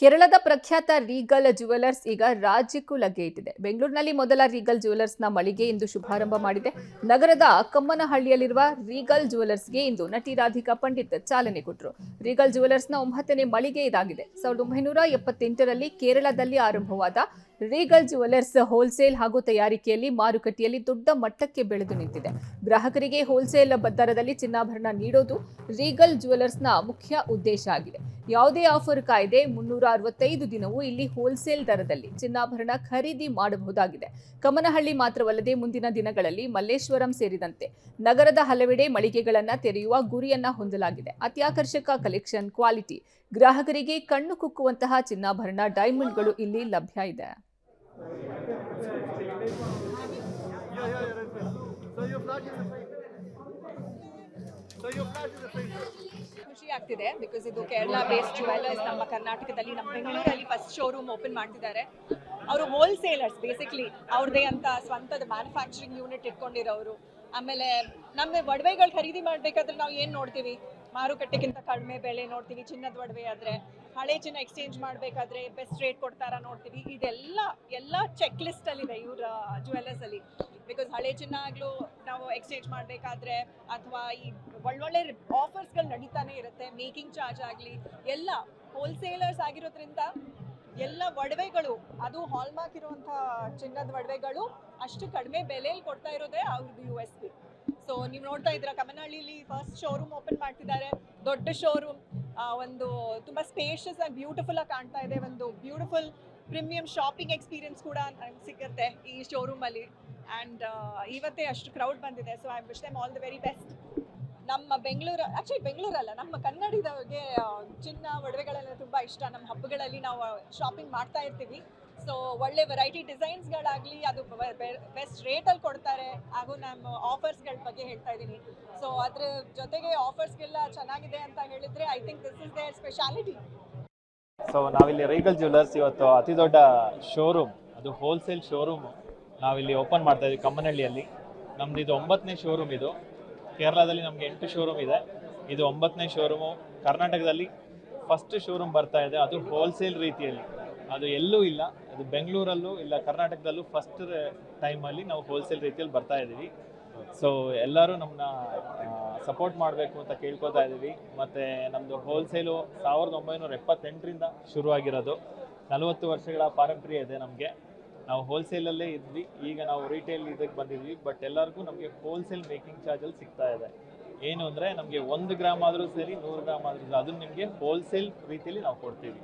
ಕೇರಳದ ಪ್ರಖ್ಯಾತ Regal jewellers ಈಗ ರಾಜ್ಯಕ್ಕೂ ಲಗ್ಗೆ ಇಟ್ಟಿದೆ. ಬೆಂಗಳೂರಿನಲ್ಲಿ ಮೊದಲ ರೀಗಲ್ ಜುವೆಲರ್ಸ್ನ ಮಳಿಗೆ ಇಂದು ಶುಭಾರಂಭ ಮಾಡಿದೆ. ನಗರದ ಕಮ್ಮನಹಳ್ಳಿಯಲ್ಲಿರುವ ರೀಗಲ್ ಜುವೆಲರ್ಸ್ಗೆ ಇಂದು ನಟಿ ರಾಧಿಕಾ ಪಂಡಿತ್ ಚಾಲನೆ ಕೊಟ್ಟರು. ರೀಗಲ್ ಜುವೆಲರ್ಸ್ನ 9ನೇ ಮಳಿಗೆ ಇದಾಗಿದೆ. 1978ರಲ್ಲಿ ಕೇರಳದಲ್ಲಿ ಆರಂಭವಾದ ರೀಗಲ್ ಜುವೆಲರ್ಸ್ ಹೋಲ್ಸೇಲ್ ಹಾಗೂ ತಯಾರಿಕೆಯಲ್ಲಿ ಮಾರುಕಟ್ಟೆಯಲ್ಲಿ ದೊಡ್ಡ ಮಟ್ಟಕ್ಕೆ ಬೆಳೆದು ನಿಂತಿದೆ. ಗ್ರಾಹಕರಿಗೆ ಹೋಲ್ಸೇಲ್ ದರದಲ್ಲಿ ಚಿನ್ನಾಭರಣ ನೀಡೋದು ರೀಗಲ್ ಜುವೆಲರ್ಸ್ನ ಮುಖ್ಯ ಉದ್ದೇಶ ಆಗಿದೆ. ಯಾವುದೇ ಆಫರ್ ಕಾಯ್ದೆ 365 ದಿನವೂ ಇಲ್ಲಿ ಹೋಲ್ಸೇಲ್ ದರದಲ್ಲಿ ಚಿನ್ನಾಭರಣ ಖರೀದಿ ಮಾಡಬಹುದಾಗಿದೆ. ಕಮ್ಮನಹಳ್ಳಿ ಮಾತ್ರವಲ್ಲದೆ ಮುಂದಿನ ದಿನಗಳಲ್ಲಿ ಮಲ್ಲೇಶ್ವರಂ ಸೇರಿದಂತೆ ನಗರದ ಹಲವೆಡೆ ಮಳಿಗೆಗಳನ್ನು ತೆರೆಯುವ ಗುರಿಯನ್ನ ಹೊಂದಲಾಗಿದೆ. ಅತ್ಯಾಕರ್ಷಕ ಕಲೆಕ್ಷನ್, ಕ್ವಾಲಿಟಿ, ಗ್ರಾಹಕರಿಗೆ ಕಣ್ಣು ಕುಕ್ಕುವಂತಹ ಚಿನ್ನಾಭರಣ, ಡೈಮಂಡ್ಗಳು ಇಲ್ಲಿ ಲಭ್ಯ ಇದೆ. ಖುಷಿ ಆಗ್ತಿದೆ ಬಿಕಾಸ್ ಇದು ಕೇರಳ ಬೇಸ್ಡ್ ಜುವೆಲರ್ಸ್ ನಮ್ಮ ಕರ್ನಾಟಕದಲ್ಲಿ ನಮ್ಮ ಬೆಂಗಳೂರಲ್ಲಿ ಫಸ್ಟ್ ಶೋರೂಮ್ ಓಪನ್ ಮಾಡ್ತಿದ್ದಾರೆ. ಅವರು ಹೋಲ್ಸೇಲರ್ಸ್, ಬೇಸಿಕ್ಲಿ ಅವ್ರದೇ ಅಂತ ಸ್ವಂತದ ಮ್ಯಾನುಫ್ಯಾಕ್ಚರಿಂಗ್ ಯೂನಿಟ್ ಇಟ್ಕೊಂಡಿರೋರು. ಆಮೇಲೆ ನಮ್ಮ ಒಡವೆಗಳು ಖರೀದಿ ಮಾಡಬೇಕಾದ್ರೆ ನಾವು ಏನು ನೋಡ್ತೀವಿ, ಮಾರುಕಟ್ಟೆಗಿಂತ ಕಡಿಮೆ ಬೆಲೆ ನೋಡ್ತೀವಿ. ಚಿನ್ನದ ಒಡವೆ ಆದರೆ, ಹಳೆ ಚಿನ್ನ ಎಕ್ಸ್ಚೇಂಜ್ ಮಾಡಬೇಕಾದ್ರೆ ಬೆಸ್ಟ್ ರೇಟ್ ಕೊಡ್ತಾರಾ ನೋಡ್ತೀವಿ. ಎಲ್ಲ ಚೆಕ್ ಲಿಸ್ಟಲ್ಲಿದೆ ಇವರ ಜುವೆಲರ್ಸಲ್ಲಿ. ಬಿಕಾಸ್ ಹಳೆ ಚಿನ್ನ ಆಗಲೂ ನಾವು ಎಕ್ಸ್ಚೇಂಜ್ ಮಾಡಬೇಕಾದ್ರೆ ಅಥವಾ ಈ ಒಳ್ಳೊಳ್ಳೆ ಆಫರ್ಸ್ಗಳು ನಡೀತಾನೆ ಇರುತ್ತೆ. ಮೇಕಿಂಗ್ ಚಾರ್ಜ್ ಆಗಲಿ ಎಲ್ಲ ಹೋಲ್ಸೇಲರ್ಸ್ ಆಗಿರೋದ್ರಿಂದ ಎಲ್ಲ ಒಡವೆಗಳು, ಅದು ಹಾಲ್ಮಾರ್ಕ್ ಇರುವಂಥ ಚಿನ್ನದ ಒಡವೆಗಳು ಅಷ್ಟು ಕಡಿಮೆ ಬೆಲೆಯಲ್ಲಿ ಕೊಡ್ತಾ ಇರೋದೇ ಅವ್ರದ್ದು USP. ಸೊ ನೀವು ನೋಡ್ತಾ ಇದ್ದೀರಾ, ಕಮ್ಮನಹಳ್ಳಿಲಿ ಫಸ್ಟ್ ಶೋರೂಮ್ ಓಪನ್ ಮಾಡ್ತಿದ್ದಾರೆ. ದೊಡ್ಡ ಶೋರೂಮ್, ಒಂದು ತುಂಬ ಸ್ಪೇಷಿಯಸ್ ಆಗಿ ಬ್ಯೂಟಿಫುಲ್ ಆಗಿ ಕಾಣ್ತಾ ಇದೆ. ಒಂದು ಬ್ಯೂಟಿಫುಲ್ ಪ್ರೀಮಿಯಂ ಶಾಪಿಂಗ್ ಎಕ್ಸ್ಪೀರಿಯನ್ಸ್ ಕೂಡ ನಂಗೆ ಸಿಗುತ್ತೆ ಈ ಶೋರೂಮಲ್ಲಿ. ಆ್ಯಂಡ್ ಇವತ್ತೇ ಅಷ್ಟು ಕ್ರೌಡ್ ಬಂದಿದೆ. So I wish them all the very best. ನಮ್ಮ ಬೆಂಗಳೂರಲ್ಲ, ನಮ್ಮ ಕನ್ನಡಿಗರಿಗೆ ಚಿನ್ನ ಒಡವೆಗಳೆಲ್ಲ ತುಂಬ ಇಷ್ಟ. ನಮ್ಮ ಹಬ್ಬಗಳಲ್ಲಿ ನಾವು ಶಾಪಿಂಗ್ ಮಾಡ್ತಾ ಇರ್ತೀವಿ. ಸೊ ಒಳ್ಳೆ ವೆರೈಟಿ ಡಿಸೈನ್ಸ್ಗಳಾಗಲಿ, ಅದು ಬೆಸ್ಟ್ ರೇಟಲ್ಲಿ ಕೊಡ್ತಾರೆ. ಹಾಗೂ ನಮ್ಮ ಆಫರ್ಸ್ಗಳ ಬಗ್ಗೆ ಹೇಳ್ತಾ ಇದ್ದೀನಿ. ಸೊ ಅದ್ರ ಜೊತೆಗೆ ಆಫರ್ಸ್ಗೆಲ್ಲ ಚೆನ್ನಾಗಿದೆ ಅಂತ ಹೇಳಿದರೆ I think this is their speciality. So ನಾವಿಲ್ಲಿ ರೀಗಲ್ ಜ್ಯುವೆಲರ್ಸ್ ಇವತ್ತು ಅತಿ ದೊಡ್ಡ ಶೋರೂಮ್, ಅದು ಹೋಲ್ಸೇಲ್ ಶೋರೂಮು ನಾವಿಲ್ಲಿ ಓಪನ್ ಮಾಡ್ತಾ ಇದ್ದೀವಿ ಕಮ್ಮನಹಳ್ಳಿಯಲ್ಲಿ. ನಮ್ದು ಇದು 9ನೇ ಶೋರೂಮ್. ಇದು ಕೇರಳದಲ್ಲಿ ನಮಗೆ 8 ಶೋರೂಮ್ ಇದೆ. ಇದು 9ನೇ ಶೋರೂಮು. ಕರ್ನಾಟಕದಲ್ಲಿ ಫಸ್ಟ್ ಶೋರೂಮ್ ಬರ್ತಾ ಇದೆ, ಅದು ಹೋಲ್ಸೇಲ್ ರೀತಿಯಲ್ಲಿ. ಅದು ಎಲ್ಲೂ ಇಲ್ಲ, ಅದು ಬೆಂಗಳೂರಲ್ಲೂ ಇಲ್ಲ, ಕರ್ನಾಟಕದಲ್ಲೂ ಫಸ್ಟ್ ಟೈಮಲ್ಲಿ ನಾವು ಹೋಲ್ಸೇಲ್ ರೀತಿಯಲ್ಲಿ ಬರ್ತಾ ಇದ್ದೀವಿ. ಸೊ ಎಲ್ಲರೂ ನಮ್ಮನ್ನ ಸಪೋರ್ಟ್ ಮಾಡಬೇಕು ಅಂತ ಕೇಳ್ಕೊತಾ ಇದ್ದೀವಿ. ಮತ್ತು ನಮ್ಮದು ಹೋಲ್ಸೇಲು 1978ರಿಂದ ಶುರುವಾಗಿರೋದು. 40 ವರ್ಷಗಳ ಪಾರಂಪರ್ಯ ಇದೆ ನಮಗೆ. ನಾವು ಹೋಲ್ಸೇಲಲ್ಲೇ ಇದ್ವಿ, ಈಗ ನಾವು ರಿಟೇಲ್ ಇದಕ್ಕೆ ಬಂದಿದ್ವಿ. ಬಟ್ ಎಲ್ಲರಿಗೂ ನಮಗೆ ಹೋಲ್ಸೇಲ್ ಮೇಕಿಂಗ್ ಚಾರ್ಜಲ್ಲಿ ಸಿಗ್ತಾ ಇದೆ. ಏನು ಅಂದರೆ ನಮಗೆ 1 ಗ್ರಾಮ್ ಆದರೂ ಸರಿ, 100 ಗ್ರಾಮ್ ಆದರೂ ಸರಿ, ಅದನ್ನು ನಿಮಗೆ ಹೋಲ್ಸೇಲ್ ರೀತಿಯಲ್ಲಿ ನಾವು ಕೊಡ್ತೀವಿ.